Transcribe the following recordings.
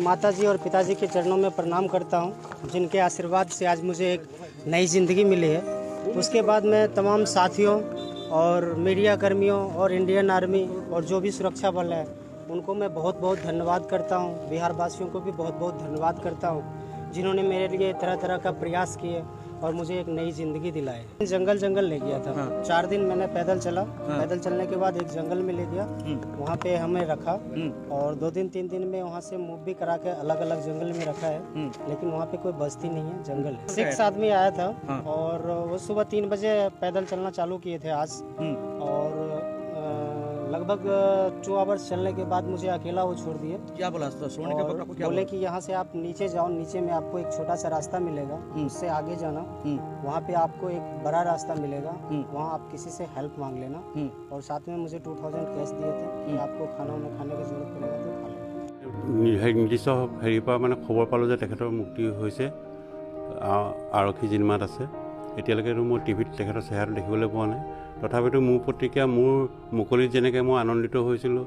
माताजी और पिताजी के चरणों में प्रणाम करता हूं, जिनके आशीर्वाद से आज मुझे एक नई ज़िंदगी मिली है। उसके बाद मैं तमाम साथियों और मीडिया कर्मियों और इंडियन आर्मी और जो भी सुरक्षा बल है उनको मैं बहुत बहुत धन्यवाद करता हूं। बिहार वासियों को भी बहुत बहुत धन्यवाद करता हूं, जिन्होंने मेरे लिए तरह तरह का प्रयास किए और मुझे एक नई ज़िंदगी दिलाए। जंगल ले गया था। 4 दिन मैंने पैदल चला। पैदल चलने के बाद एक जंगल में ले गया, वहाँ पे हमें रखा और 2 दिन 3 दिन में वहाँ से मूव भी करा के अलग अलग जंगल में रखा है, लेकिन वहाँ पे कोई बस्ती नहीं है, जंगल है। 6 आदमी आया था और वो सुबह 3 बजे पैदल चलना चालू किए थे आज, और लगभग 2 आवर्स चलने के बाद मुझे अकेला वो छोड़ दिए। क्या बोला? सोने के वक्त आपको क्या बोले कि यहाँ से आप नीचे जाओ, नीचे में आपको एक छोटा सा रास्ता मिलेगा, उससे आगे जाना, वहाँ पे आपको एक बड़ा रास्ता मिलेगा, वहाँ आप किसी से हेल्प मांग लेना, और साथ में मुझे 2000 कैश दिए थे कि आपको खाना वाना खाने की जरूरत पड़ेगा तो खा लेना। निर्दिष्ट हेरिৰ পৰা মানে খবৰ পালোঁ যে তেখেতৰ মুক্তি হৈছে, আৰক্ষী জিম্মাত আছে। এতিয়ালৈকেতো মই টিভিত তেখেতৰ চেহেৰাটো দেখিবলৈ পোৱা নাই। তথাপিতো মোৰ প্ৰতিক্ৰিয়া, মোৰ মুকলিত যেনেকৈ মই আনন্দিত হৈছিলোঁ,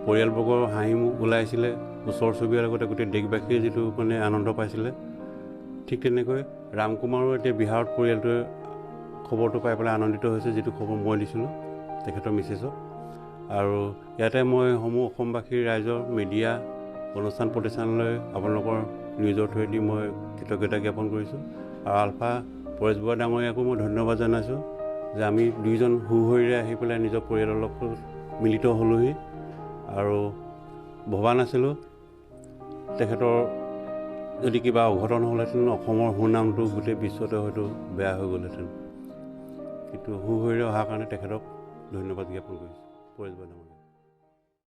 পৰিয়ালবৰ্গৰ হাঁহি ওলাইছিলে, ওচৰ চুবুৰীয়াৰ লগতে গোটেই দেশবাসীয়ে যিটো মানে আনন্দ পাইছিলে, ঠিক তেনেকৈ ৰামকুমাৰো এতিয়া বিহাৰত পৰিয়ালটোৱে খবৰটো পাই পেলাই আনন্দিত হৈছে, যিটো খবৰ মই দিছিলোঁ তেখেতৰ মিছেছক। আৰু ইয়াতে মই সমূহ অসমবাসী ৰাইজৰ মিডিয়া অনুষ্ঠান প্ৰতিষ্ঠানলৈ আপোনালোকৰ নিউজৰ থ্ৰুৱেদি মই কৃতজ্ঞতা জ্ঞাপন কৰিছোঁ। আৰু আলফা পৰেশ বৰুৱা ডাঙৰীয়াকো মই ধন্যবাদ জনাইছোঁ যে আমি দুইজন সুশৰীৰে আহি পেলাই নিজৰ পৰিয়ালৰ লগত মিলিত হ'লোহি। আৰু ভবা নাছিলোঁ তেখেতৰ যদি কিবা অঘটন হ'লহেঁতেন অসমৰ সুনামটো গোটেই বিশ্বতে হয়তো বেয়া হৈ গ'লহেঁতেন, কিন্তু সুশৰীৰে অহাৰ কাৰণে তেখেতক ধন্যবাদ জ্ঞাপন কৰিছোঁ পৰেশ বৰুৱা ডাঙৰীয়া।